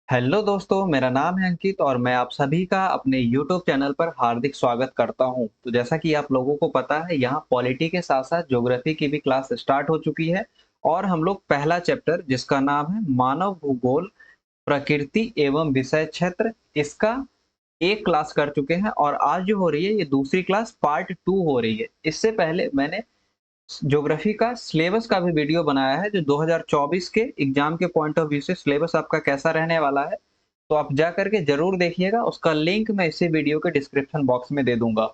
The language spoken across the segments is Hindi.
हेलो दोस्तों, मेरा नाम है अंकित और मैं आप सभी का अपने YouTube चैनल पर हार्दिक स्वागत करता हूं। तो जैसा कि आप लोगों को पता है, यहाँ पॉलिटी के साथ साथ ज्योग्राफी की भी क्लास स्टार्ट हो चुकी है और हम लोग पहला चैप्टर जिसका नाम है मानव भूगोल प्रकृति एवं विषय क्षेत्र, इसका एक क्लास कर चुके हैं और आज जो हो रही है ये दूसरी क्लास पार्ट 2 हो रही है। इससे पहले मैंने ज्योग्राफी का सिलेबस का भी वीडियो बनाया है जो 2024 के एग्जाम के पॉइंट ऑफ व्यू से सिलेबस आपका कैसा रहने वाला है, तो आप जा करके जरूर देखिएगा। उसका लिंक मैं इसी वीडियो के डिस्क्रिप्शन बॉक्स में दे दूंगा।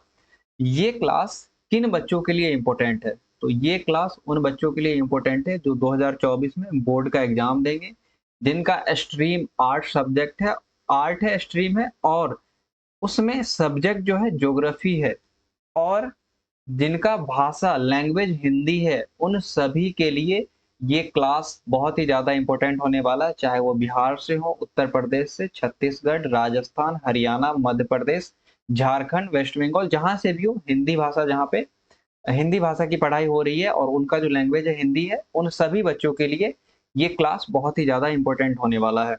ये क्लास किन बच्चों के लिए इम्पोर्टेंट है? तो ये क्लास उन बच्चों के लिए इम्पोर्टेंट है जो 2024 में बोर्ड का एग्जाम देंगे, जिनका स्ट्रीम आर्ट सब्जेक्ट है, आर्ट है स्ट्रीम है, और उसमें सब्जेक्ट जो है ज्योग्राफी है, और जिनका भाषा लैंग्वेज हिंदी है, उन सभी के लिए ये क्लास बहुत ही ज़्यादा इम्पोर्टेंट होने वाला है। चाहे वो बिहार से हो, उत्तर प्रदेश से, छत्तीसगढ़, राजस्थान, हरियाणा, मध्य प्रदेश, झारखंड, वेस्ट बंगाल, जहाँ से भी हो, हिंदी भाषा जहाँ पे हिंदी भाषा की पढ़ाई हो रही है और उनका जो लैंग्वेज है हिंदी है, उन सभी बच्चों के लिए ये क्लास बहुत ही ज़्यादा इम्पोर्टेंट होने वाला है।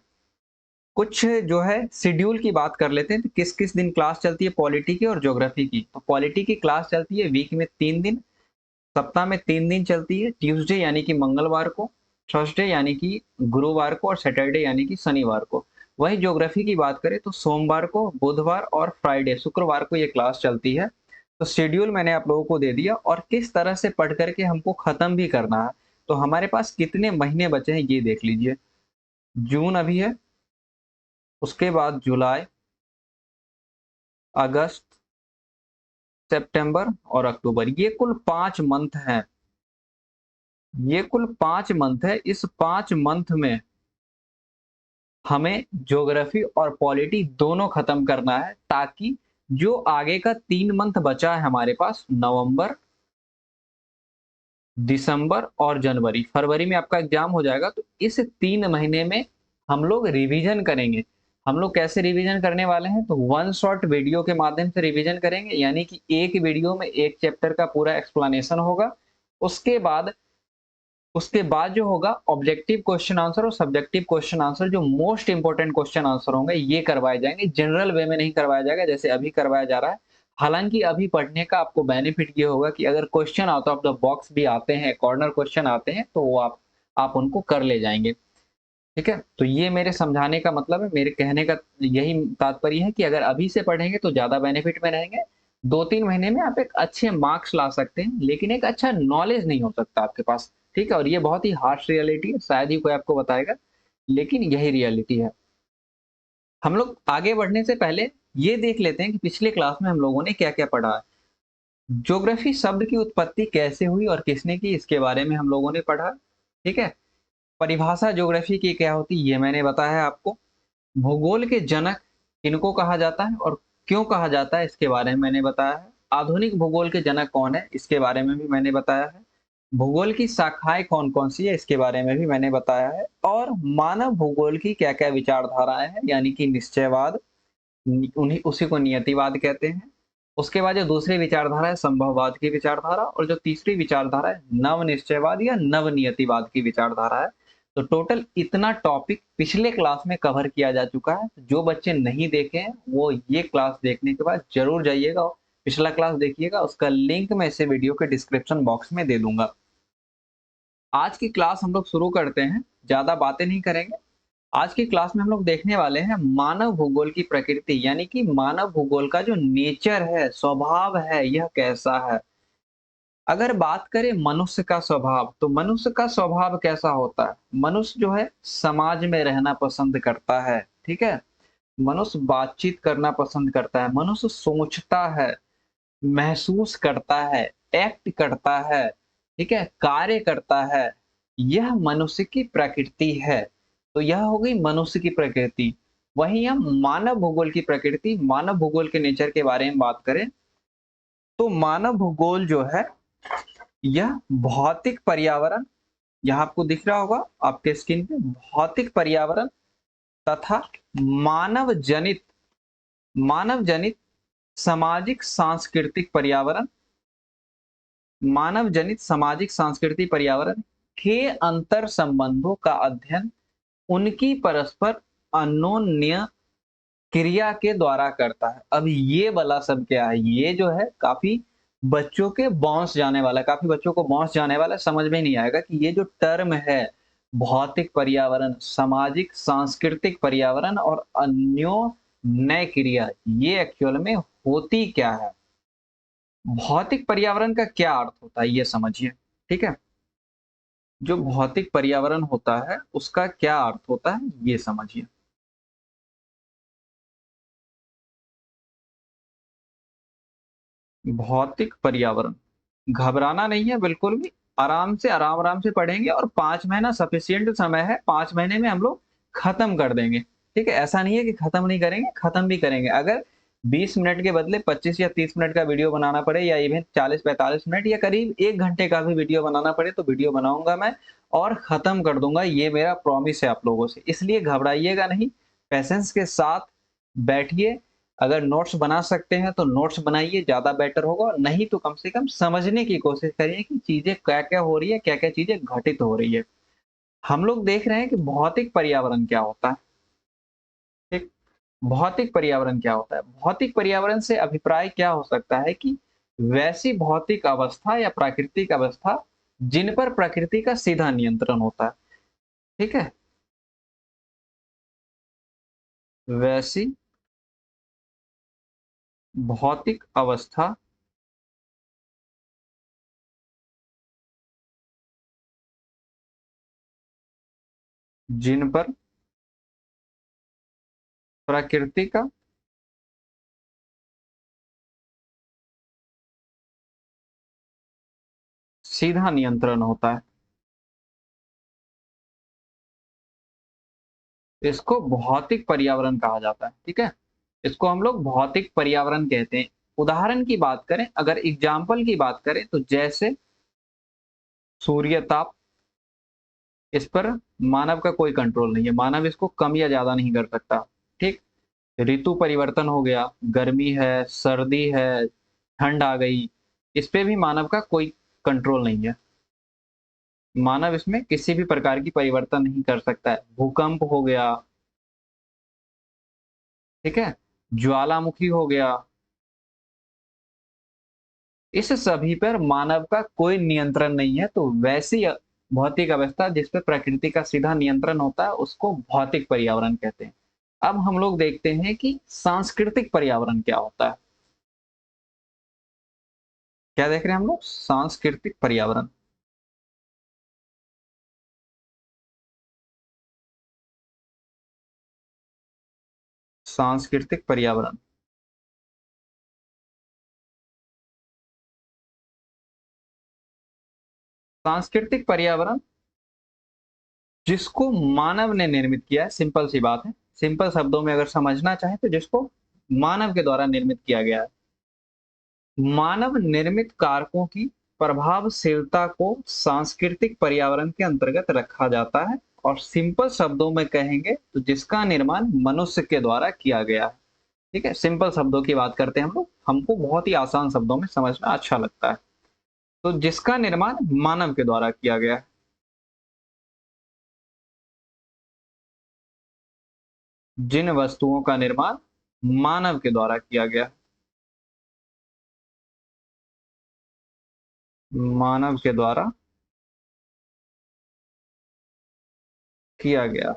कुछ जो है शेड्यूल की बात कर लेते हैं, तो किस-किस दिन क्लास चलती है पॉलिटी की और ज्योग्राफी की। तो पॉलिटी की क्लास चलती है वीक में 3 दिन, सप्ताह में 3 दिन चलती है। ट्यूसडे यानी कि मंगलवार को, थर्सडे यानी कि गुरुवार को और सैटरडे यानी कि शनिवार को। वहीं ज्योग्राफी की बात करें तो सोमवार को, बुधवार और फ्राइडे शुक्रवार को ये क्लास चलती है। तो शेड्यूल मैंने आप लोगों को दे दिया और किस तरह से पढ़ करके हमको खत्म भी करना है। तो हमारे पास कितने महीने बचे हैं ये देख लीजिए। जून अभी है, उसके बाद जुलाई, अगस्त, सितंबर और अक्टूबर, ये कुल 5 मंथ हैं। ये कुल 5 मंथ है। इस 5 मंथ में हमें ज्योग्राफी और पॉलिटी दोनों खत्म करना है, ताकि जो आगे का 3 मंथ बचा है हमारे पास, नवंबर, दिसंबर और जनवरी, फरवरी में आपका एग्जाम हो जाएगा, तो इस 3 महीने में हम लोग रिवीजन करेंगे। हम लोग कैसे रिवीजन करने वाले हैं? तो वन शॉट वीडियो के माध्यम से रिवीजन करेंगे, यानी कि एक वीडियो में एक चैप्टर का पूरा एक्सप्लेनेशन होगा। उसके बाद उसके बाद जो होगा ऑब्जेक्टिव क्वेश्चन आंसर और सब्जेक्टिव क्वेश्चन आंसर, जो मोस्ट इंपोर्टेंट क्वेश्चन आंसर होंगे, ये करवाए जाएंगे। जनरल वे में नहीं करवाया जाएगा जैसे अभी करवाया जा रहा है। हालांकि अभी पढ़ने का आपको बेनिफिट ये होगा कि अगर question out of the box भी आते हैं, कॉर्नर क्वेश्चन आते हैं, तो वो आप उनको कर ले जाएंगे। ठीक है, तो ये मेरे समझाने का मतलब है, मेरे कहने का यही तात्पर्य है कि अगर अभी से पढ़ेंगे तो ज्यादा बेनिफिट में रहेंगे। 2-3 महीने में आप एक अच्छे मार्क्स ला सकते हैं, लेकिन एक अच्छा नॉलेज नहीं हो सकता आपके पास। ठीक है, और ये बहुत ही हार्श रियलिटी है, शायद ही कोई आपको बताएगा, लेकिन यही रियलिटी है। हम लोग आगे बढ़ने से पहले ये देख लेते हैं कि पिछले क्लास में हम लोगों ने क्या क्या पढ़ा है। ज्योग्राफी शब्द की उत्पत्ति कैसे हुई और किसने की, इसके बारे में हम लोगों ने पढ़ा। ठीक है, परिभाषा ज्योग्राफी की क्या होती है ये मैंने बताया आपको। भूगोल के जनक किनको कहा जाता है और क्यों कहा जाता है, इसके बारे में मैंने बताया है। आधुनिक भूगोल के जनक कौन है, इसके बारे में भी मैंने बताया है। भूगोल की शाखाएं कौन कौन सी है, इसके बारे में भी मैंने बताया है। और मानव भूगोल की क्या क्या विचारधाराएं हैं, यानी कि निश्चयवाद, उन्हीं उसी को नियतिवाद कहते हैं। उसके बाद जो दूसरी विचारधारा है संभववाद की विचारधारा, और जो तीसरी विचारधारा है नव निश्चयवाद या नव नियतिवाद की विचारधारा है। तो टोटल इतना टॉपिक पिछले क्लास में कवर किया जा चुका है। जो बच्चे नहीं देखे हैं वो ये क्लास देखने के बाद जरूर जाइएगा और पिछला क्लास देखिएगा। उसका लिंक मैं इसे वीडियो के डिस्क्रिप्शन बॉक्स में दे दूंगा। आज की क्लास हम लोग शुरू करते हैं, ज्यादा बातें नहीं करेंगे। आज की क्लास में हम लोग देखने वाले हैं मानव भूगोल की प्रकृति, यानी कि मानव भूगोल का जो नेचर है, स्वभाव है, यह कैसा है। अगर बात करें मनुष्य का स्वभाव, तो मनुष्य का स्वभाव कैसा होता है? मनुष्य जो है समाज में रहना पसंद करता है। ठीक है, मनुष्य बातचीत करना पसंद करता है, मनुष्य सोचता है, महसूस करता है, एक्ट करता है, ठीक है, कार्य करता है। यह मनुष्य की प्रकृति है। तो यह हो गई मनुष्य की प्रकृति। वहीं हम मानव भूगोल की प्रकृति, मानव भूगोल के नेचर के बारे में बात करें, तो मानव भूगोल जो है यह भौतिक पर्यावरण, यह आपको दिख रहा होगा आपके स्क्रीन पे, भौतिक पर्यावरण तथा मानव जनित मानव जनित सामाजिक सांस्कृतिक पर्यावरण, मानव जनित सामाजिक सांस्कृतिक पर्यावरण के अंतर संबंधों का अध्ययन, उनकी परस्पर अन्योन्य क्रिया के द्वारा करता है। अब ये वाला सब क्या है? ये जो है काफ़ी बच्चों के बाँस जाने वाला है, काफ़ी बच्चों को बाँस जाने वाला है, समझ में नहीं आएगा कि ये जो टर्म है, भौतिक पर्यावरण, सामाजिक सांस्कृतिक पर्यावरण और अन्योन्य क्रिया, ये एक्चुअल में होती क्या है? भौतिक पर्यावरण का क्या अर्थ होता है, ये समझिए, ठीक है? जो भौतिक पर्यावरण होता है, उसका क्या अर्थ होता है, ये समझिए। भौतिक पर्यावरण, घबराना नहीं है बिल्कुल भी, आराम-आराम से पढ़ेंगे और 5 महीना सफिशिएंट समय है, 5 महीने में हम लोग खत्म कर देंगे, ठीक है? ऐसा नहीं है कि खत्म नहीं करेंगे, खत्म भी करेंगे। अगर 20 मिनट के बदले 25 या 30 मिनट का वीडियो बनाना पड़े या इवेन 40-45 मिनट या करीब 1 घंटे का भी वीडियो बनाना पड़े, तो वीडियो बनाऊँगा मैं और खत्म कर दूँगा, ये मेरा प्रॉमिस है आप लोगों से। इसलिए घबराइएगा नहीं, पेशेंस के साथ बैठिए, अगर नोट्स बना सकते हैं तो नोट्स बनाइए, ज़्यादा बेटर होगा, नहीं तो कम से कम समझने की कोशिश करिए कि चीज़ें क्या-क्या हो रही है, क्या-क्या चीज़ें घटित हो रही है। हम लोग देख रहे हैं कि भौतिक पर्यावरण क्या होता है, ठीक? भौतिक पर्यावरण क्या होता है? भौतिक पर्यावरण से अभिप्राय क्या हो सकता है कि वैसी भौतिक अवस्था या प्राकृतिक अवस्था जिन पर प्रकृति का सीधा नियंत्रण होता है, ठीक है? वैसी भौतिक अवस्था जिन पर प्रकृति का सीधा नियंत्रण होता है। इसको भौतिक पर्यावरण कहा जाता है, ठीक है? इसको हम लोग भौतिक पर्यावरण कहते हैं। उदाहरण की बात करें, अगर एग्ज़ाम्पल की बात करें तो जैसे सूर्य ताप, इस पर मानव का कोई कंट्रोल नहीं है, मानव इसको कम या ज़्यादा नहीं कर सकता, ठीक? ऋतु परिवर्तन हो गया, गर्मी है, सर्दी है, ठंड आ गई, इस पे भी मानव का कोई कंट्रोल नहीं है। मानव इसमें किसी भी प्रकार की परिवर्तन नहीं कर सकता है। भूकंप हो गया, ठीक है? ज्वालामुखी हो गया, इस सभी पर मानव का कोई नियंत्रण नहीं है, तो वैसी भौतिक अवस्था जिस पे प्रकृति का सीधा नियंत्रण होता है, उसको भौतिक पर्यावरण कहते हैं। अब हम लोग देखते हैं कि सांस्कृतिक पर्यावरण क्या होता है? क्या देख रहे हैं हम लोग? सांस्कृतिक पर्यावरण। सांस्कृतिक पर्यावरण। सांस्कृतिक पर्यावरण जिसको मानव ने निर्मित किया है, सिंपल सी बात है। सिंपल शब्दों में अगर समझना चाहें तो जिसको मानव के द्वारा निर्मित किया गया है। मानव निर्मित कारकों की प्रभावशीलता को सांस्कृतिक पर्यावरण के अंतर्गत रखा जाता है और सिंपल शब्दों में कहेंगे तो जिसका निर्माण मनुष्य के द्वारा किया गया है। ठीक है, सिंपल शब्दों की बात करते हैं हम लोग, हमको बहुत ही आसान शब्दों में समझना अच्छा लगता है। तो जिसका निर्माण मानव के द्वारा किया गया है। जिन वस्तुओं का निर्माण मानव के द्वारा किया गया है, मानव के द्वारा किया गया,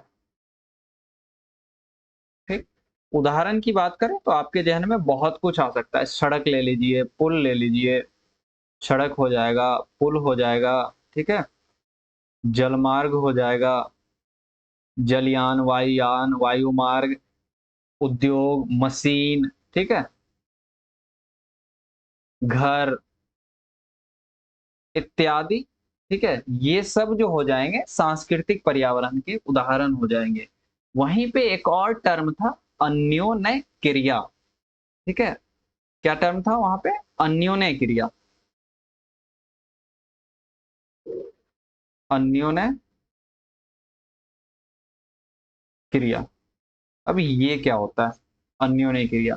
ठीक। उदाहरण की बात करें तो आपके ज़हन में बहुत कुछ आ सकता है। सड़क ले लीजिए, पुल ले लीजिए, सड़क हो जाएगा, पुल हो जाएगा, ठीक है? जलमार्ग हो जाएगा, जलयान, वायुयान, वायुमार्ग, उद्योग, मशीन, ठीक है? घर इत्यादि, ठीक है? ये सब जो हो जाएँगे सांस्कृतिक पर्यावरण के उदाहरण हो जाएँगे। वहीं पे एक और टर्म था अन्योन्य क्रिया, ठीक है? क्या टर्म था वहाँ पे? अन्योन्य क्रिया। अन्योन्य क्रिया। अब ये क्या होता है? अन्योन्य क्रिया।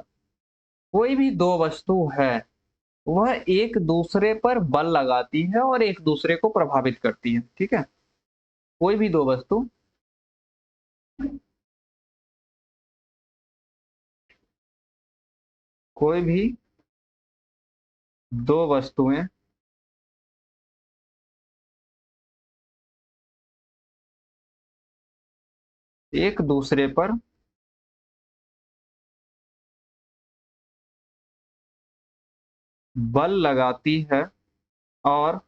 कोई भी 2 वस्तु है, वह एक दूसरे पर बल लगाती है और एक दूसरे को प्रभावित करती है, ठीक है? कोई भी 2 वस्तु कोई भी दो वस्तुएं एक दूसरे पर बल लगाती है और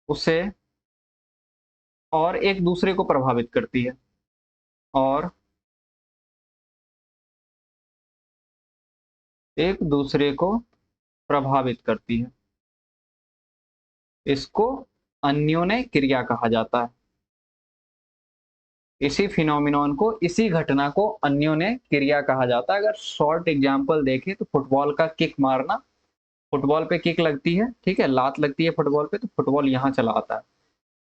उसे और एक दूसरे को प्रभावित करती है और एक दूसरे को प्रभावित करती है। इसको अन्योन्य क्रिया कहा जाता है। इसी फिनोमिनॉन को, इसी घटना को अन्योन्य क्रिया कहा जाता है। अगर शॉर्ट एग्जांपल देखें तो फुटबॉल का किक मारना, फुटबॉल पे किक लगती है, ठीक है, लात लगती है फुटबॉल पे, तो फुटबॉल यहाँ चला आता है।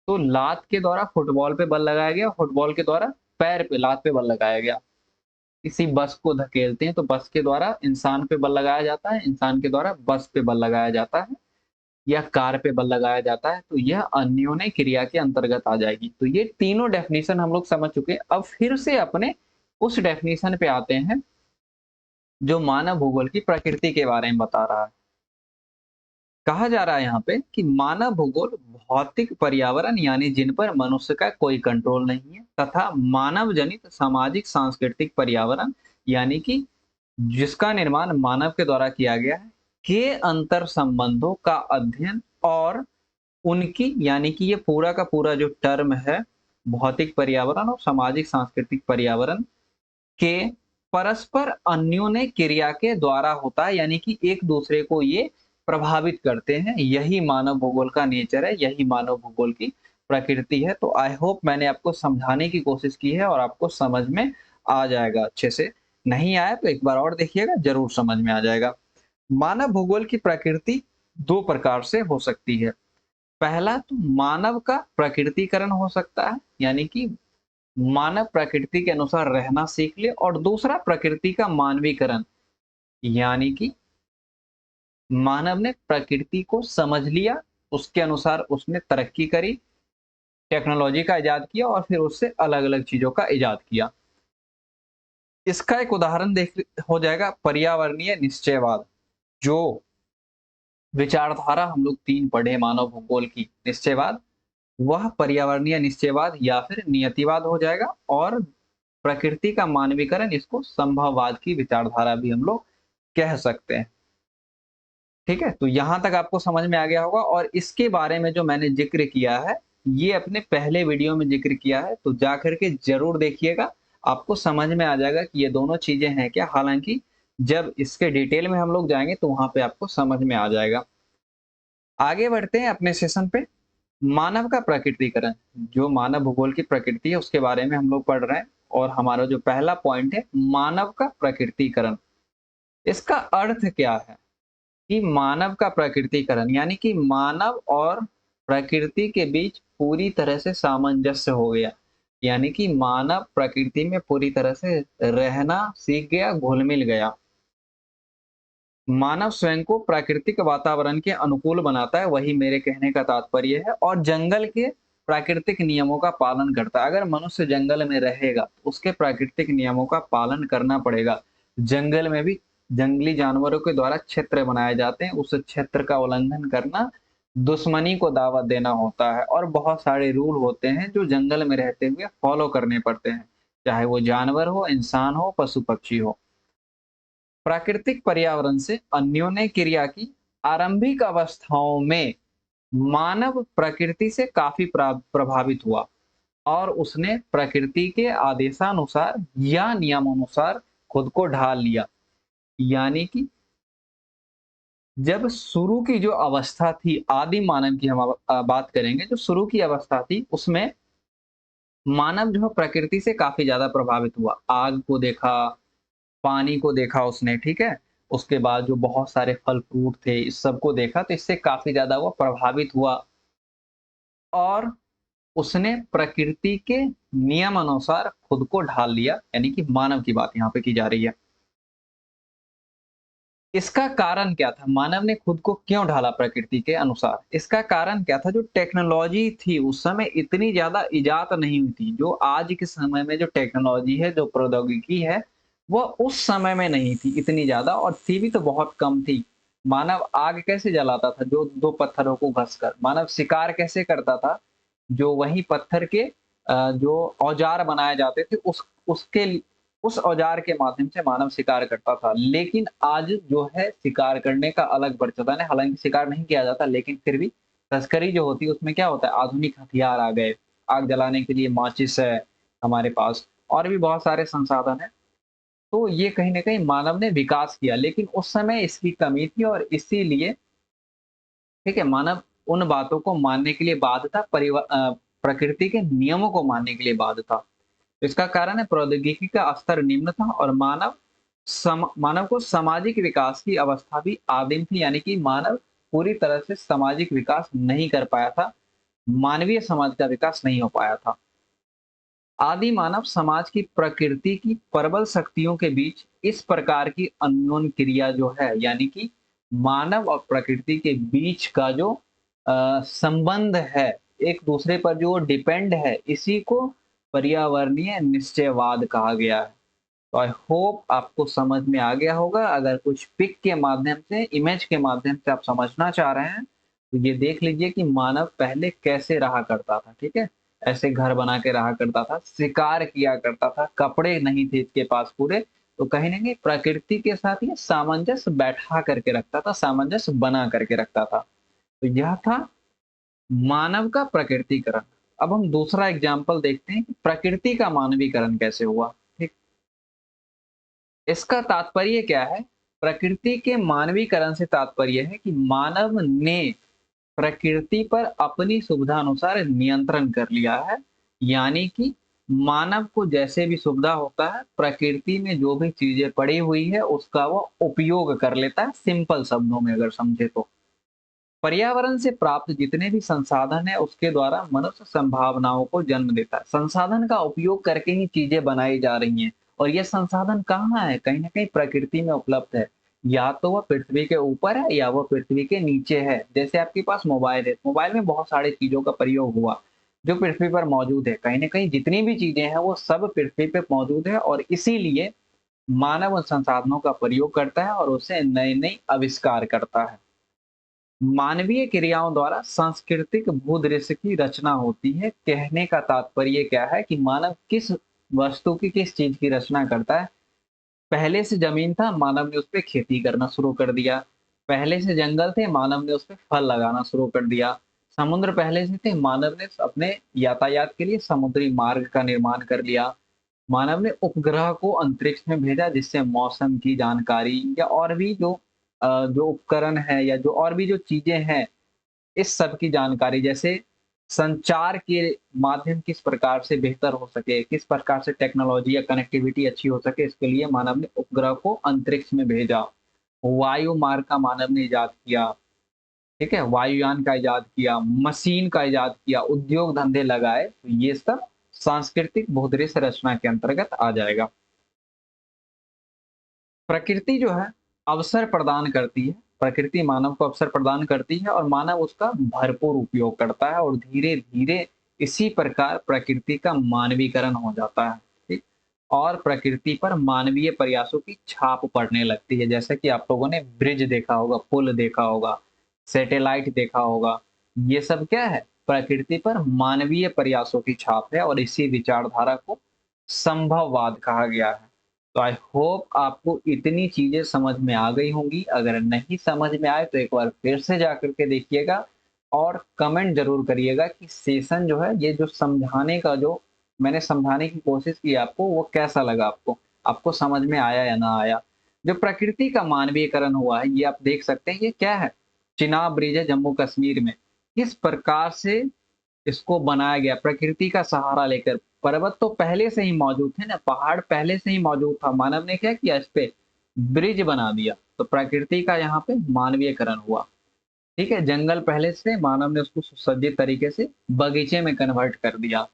तो लात के द्वारा फुटबॉल पे बल लगाया गया, फुटबॉल के द्वारा पैर पे, लात पे बल लगाया गया। किसी बस को धकेलते हैं तो बस के द्वारा इंसान पे बल लगाया जाता है, इंसान के द्वारा बस पे बल लगाया जाता है, या कार पे बल लगाया जाता है, तो यह अन्योन्य क्रिया के अंतर्गत आ जाएगी। तो ये तीनों डेफिनेशन हम लोग समझ चुके हैं। अब फिर से अपने उस डेफिनेशन पे आते हैं जो मानव भूगोल की प्रकृति के बारे में बता रहा है। कहा जा रहा है यहाँ पे कि मानव भूगोल भौतिक पर्यावरण यानी जिन पर मनुष्य का कोई कंट्रोल नहीं है, तथा मानव जनित सामाजिक सांस्कृतिक पर्यावरण यानी कि जिसका निर्माण मानव के द्वारा किया गया है, के अंतर संबंधों का अध्ययन और उनकी, यानी कि ये पूरा का पूरा जो टर्म है, भौतिक पर्यावरण और सामाजिक सांस्कृतिक पर्यावरण के परस्पर अन्योन्य क्रिया के द्वारा होता है, यानी कि एक दूसरे को ये प्रभावित करते हैं। यही मानव भूगोल का नेचर है, यही मानव भूगोल की प्रकृति है। तो आई होप मैंने आपको समझाने की कोशिश की है और आपको समझ में आ जाएगा अच्छे से। नहीं आया तो एक बार और देखिएगा, जरूर समझ में आ जाएगा। मानव भूगोल की प्रकृति दो प्रकार से हो सकती है। पहला तो मानव का प्रकृतिकरण हो सकता है, यानी कि मानव प्रकृति के अनुसार रहना सीख ले, और दूसरा प्रकृति का मानवीकरण, यानी कि मानव ने प्रकृति को समझ लिया, उसके अनुसार उसने तरक्की करी, टेक्नोलॉजी का इजाद किया और फिर उससे अलग अलग चीजों का इजाद किया। इसका एक उदाहरण देख हो जाएगा पर्यावरणीय निश्चयवाद। जो विचारधारा हम लोग तीन पढ़े मानव भूगोल की, निश्चयवाद, वह पर्यावरणीय निश्चयवाद या फिर नियतिवाद हो जाएगा। और प्रकृति का मानवीकरण, इसको संभववाद की विचारधारा भी हम लोग कह सकते हैं। ठीक है, तो यहां तक आपको समझ में आ गया होगा। और इसके बारे में जो मैंने जिक्र किया है, ये अपने पहले वीडियो में जिक्र किया है, तो जा करके जरूर देखिएगा, आपको समझ में आ जाएगा कि ये दोनों चीजें हैं क्या। हालांकि जब इसके डिटेल में हम लोग जाएंगे तो वहां पे आपको समझ में आ जाएगा। आगे बढ़ते हैं अपने सेशन पे। मानव का प्रकृतिकरण, जो मानव भूगोल की प्रकृति है उसके बारे में हम लोग पढ़ रहे हैं। और हमारा जो पहला पॉइंट है मानव का प्रकृतिकरण, इसका अर्थ क्या है कि मानव का प्रकृतिकरण यानी कि मानव और प्रकृति के बीच पूरी तरह से सामंजस्य हो गया, यानी कि मानव प्रकृति में पूरी तरह से रहना सीख गया, घुल मिल गया। मानव स्वयं को प्राकृतिक वातावरण के अनुकूल बनाता है, वही मेरे कहने का तात्पर्य है, और जंगल के प्राकृतिक नियमों का पालन करता है। अगर मनुष्य जंगल में रहेगा तो उसके प्राकृतिक नियमों का पालन करना पड़ेगा। जंगल में भी जंगली जानवरों के द्वारा क्षेत्र बनाए जाते हैं, उस क्षेत्र का उल्लंघन करना दुश्मनी को दावत देना होता है। और बहुत सारे रूल होते हैं जो जंगल में रहते हुए फॉलो करने पड़ते हैं, चाहे वो जानवर हो, इंसान हो, पशु पक्षी हो। प्राकृतिक पर्यावरण से अन्योन्य क्रिया की आरंभिक अवस्थाओं में मानव प्रकृति से काफी प्रभावित हुआ और उसने प्रकृति के आदेशानुसार या नियमानुसार खुद को ढाल लिया। यानी कि जब शुरू की जो अवस्था थी, आदि मानव की हम बात करेंगे, जो शुरू की अवस्था थी उसमें मानव जो है प्रकृति से काफी ज्यादा प्रभावित हुआ। आग को देखा, पानी को देखा उसने, ठीक है। उसके बाद जो बहुत सारे फल फ्रूट थे, इस सबको देखा, तो इससे काफी ज्यादा वो प्रभावित हुआ और उसने प्रकृति के नियम अनुसार खुद को ढाल लिया, यानी कि मानव की बात यहाँ पे की जा रही है। इसका कारण क्या था? मानव ने खुद को क्यों ढाला प्रकृति के अनुसार? इसका कारण क्या था? जो टेक्नोलॉजी थी उस समय इतनी ज्यादा इजाद नहीं हुई थी। जो आज के समय में जो टेक्नोलॉजी है, जो प्रौद्योगिकी है, वो उस समय में नहीं थी इतनी ज़्यादा, और थी भी तो बहुत कम थी। मानव आग कैसे जलाता था? जो 2 पत्थरों को घसकर। मानव शिकार कैसे करता था? जो वही पत्थर के जो औजार बनाए जाते थे उस औजार के माध्यम से मानव शिकार करता था। लेकिन आज जो है शिकार करने का अलग प्रचलन है, हालाँकि शिकार नहीं किया जाता, लेकिन फिर भी तस्करी जो होती है उसमें क्या होता है, आधुनिक हथियार आ गए। आग जलाने के लिए माचिस है हमारे पास, और भी बहुत सारे संसाधन हैं। तो ये कहीं न कहीं मानव ने विकास किया, लेकिन उस समय इसकी कमी थी, और इसीलिए ठीक है, मानव उन बातों को मानने के लिए बाध्य था, प्रकृति के नियमों को मानने के लिए बाध्य था। तो इसका कारण है प्रौद्योगिकी का स्तर निम्न था, और मानव को सामाजिक विकास की अवस्था भी आदिम थी, यानी कि मानव पूरी तरह से सामाजिक विकास नहीं कर पाया था। मानवीय समाज का विकास नहीं हो पाया था। आदि मानव समाज की प्रकृति की प्रबल शक्तियों के बीच इस प्रकार की अन्योन्य क्रिया जो है, यानी कि मानव और प्रकृति के बीच का जो संबंध है, एक दूसरे पर जो डिपेंड है, इसी को पर्यावरणीय निश्चयवाद कहा गया है। तो आई होप आपको समझ में आ गया होगा। अगर कुछ पिक के माध्यम से, इमेज के माध्यम से आप समझना चाह रहे हैं, तो ये देख लीजिए कि मानव पहले कैसे रहा करता था, ठीक है? ऐसे घर बना के रहा करता था, शिकार किया करता था, कपड़े नहीं थे इसके पास पूरे, तो कहीं न कहीं प्रकृति के साथ ये सामंजस्य बैठा करके रखता था, सामंजस्य बना करके रखता था। तो यह था मानव का प्रकृतिकरण। अब हम दूसरा एग्जाम्पल देखते हैं कि प्रकृति का मानवीकरण कैसे हुआ, ठीक? इसका तात्पर्य क्या है? प्रकृति के मानवीकरण से तात्पर्य है कि मानव ने प्रकृति पर अपनी सुविधानुसार नियंत्रण कर लिया है। यानी कि मानव को जैसे भी सुविधा होता है, प्रकृति में जो भी चीजें पड़ी हुई है उसका वो उपयोग कर लेता है, सिंपल शब्दों में अगर समझे तो। पर्यावरण से प्राप्त जितने भी संसाधन है उसके द्वारा मनुष्य संभावनाओं को जन्म देता है। संसाधन का उपयोग करके ही चीजें बनाई जा रही हैं, और ये संसाधन कहाँ है? कहीं ना कहीं प्रकृति में उपलब्ध है। या तो वह पृथ्वी के ऊपर है या वह पृथ्वी के नीचे है। जैसे आपके पास मोबाइल है, मोबाइल में बहुत सारी चीजों का प्रयोग हुआ जो पृथ्वी पर मौजूद है। कहीं ना कहीं जितनी भी चीजें हैं वो सब पृथ्वी पे मौजूद है, और इसीलिए मानव उन संसाधनों का प्रयोग करता है और उससे नए नए आविष्कार करता है। मानवीय क्रियाओं द्वारा सांस्कृतिक भूदृश्य की रचना होती है। कहने का तात्पर्य क्या है कि मानव किस वस्तु की, किस चीज की रचना करता है। पहले से जमीन था, मानव ने उस पे खेती करना शुरू कर दिया। पहले से जंगल थे, मानव ने उस पे फल लगाना शुरू कर दिया। समुद्र पहले से थे, मानव ने अपने यातायात के लिए समुद्री मार्ग का निर्माण कर लिया। मानव ने उपग्रह को अंतरिक्ष में भेजा, जिससे मौसम की जानकारी या और भी जो उपकरण है, या जो और भी जो चीजें हैं, इस सब की जानकारी, जैसे संचार के माध्यम किस प्रकार से बेहतर हो सके, किस प्रकार से टेक्नोलॉजी या कनेक्टिविटी अच्छी हो सके, इसके लिए मानव ने उपग्रह को अंतरिक्ष में भेजा। वायु मार्ग का मानव ने इजाद किया, ठीक है? वायुयान का इजाद किया, मशीन का इजाद किया, उद्योग धंधे लगाए, तो ये सब सांस्कृतिक भूदृश्य रचना के अंतर्गत आ जाएगा। प्रकृति जो है अवसर प्रदान करती है, प्रकृति मानव को अवसर प्रदान करती है, और मानव उसका भरपूर उपयोग करता है, और धीरे धीरे इसी प्रकार प्रकृति का मानवीकरण हो जाता है, ठीक? और प्रकृति पर मानवीय प्रयासों की छाप पड़ने लगती है। जैसे कि आप लोगों ने ब्रिज देखा होगा, पुल देखा होगा, सैटेलाइट देखा होगा। ये सब क्या है? प्रकृति पर मानवीय प्रयासों की छाप है, और इसी विचारधारा को संभववाद कहा गया है। तो आई होप आपको इतनी चीजें समझ में आ गई होंगी। अगर नहीं समझ में आए तो एक बार फिर से जाकर के देखिएगा, और कमेंट जरूर करिएगा कि सेशन जो है, ये जो समझाने का जो मैंने समझाने की कोशिश की आपको, वो कैसा लगा आपको? आपको समझ में आया या ना आया? जो प्रकृति का मानवीयकरण हुआ है, ये आप देख सकते हैं, ये क्या है? चिनाब ब्रिज है जम्मू कश्मीर में। किस प्रकार से इसको बनाया गया प्रकृति का सहारा लेकर। पर्वत तो पहले से ही मौजूद थे ना, पहाड़ पहले से ही मौजूद था, मानव ने क्या किया? इस पे ब्रिज बना दिया। तो प्रकृति का यहाँ पे मानवीयकरण हुआ, ठीक है? जंगल पहले से, मानव ने उसको सुसज्जित तरीके से बगीचे में कन्वर्ट कर दिया।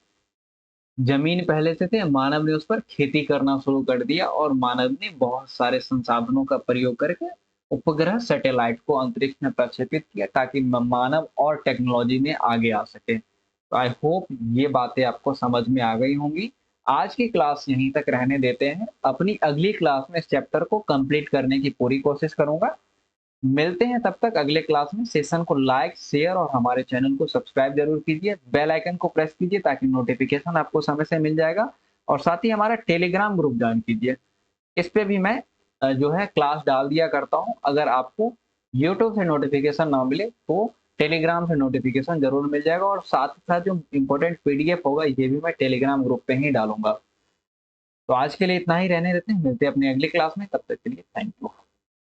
जमीन पहले से थे, मानव ने उस पर खेती करना शुरू कर दिया, और मानव ने बहुत सारे संसाधनों का प्रयोग करके उपग्रह सैटेलाइट को अंतरिक्ष में प्रक्षेपित किया, ताकि मानव और टेक्नोलॉजी में आगे आ सके। तो आई होप ये बातें आपको समझ में आ गई होंगी। आज की क्लास यहीं तक रहने देते हैं। अपनी अगली क्लास में इस चैप्टर को कंप्लीट करने की पूरी कोशिश करूंगा। मिलते हैं तब तक अगले क्लास में। सेशन को लाइक, शेयर और हमारे चैनल को सब्सक्राइब जरूर कीजिए। बेल आइकन को प्रेस कीजिए ताकि नोटिफिकेशन आपको समय से मिल जाएगा। और साथ ही हमारा टेलीग्राम ग्रुप ज्वाइन कीजिए। इस पे भी मैं जो है क्लास डाल दिया करता हूँ। अगर आपको यूट्यूब से नोटिफिकेशन ना मिले तो टेलीग्राम से नोटिफिकेशन जरूर मिल जाएगा। और साथ ही साथ जो इम्पोर्टेंट पीडीएफ होगा ये भी मैं टेलीग्राम ग्रुप पे ही डालूंगा। तो आज के लिए इतना ही रहने देते हैं। मिलते हैं अपनी अगली क्लास में। तब तक के लिए थैंक यू।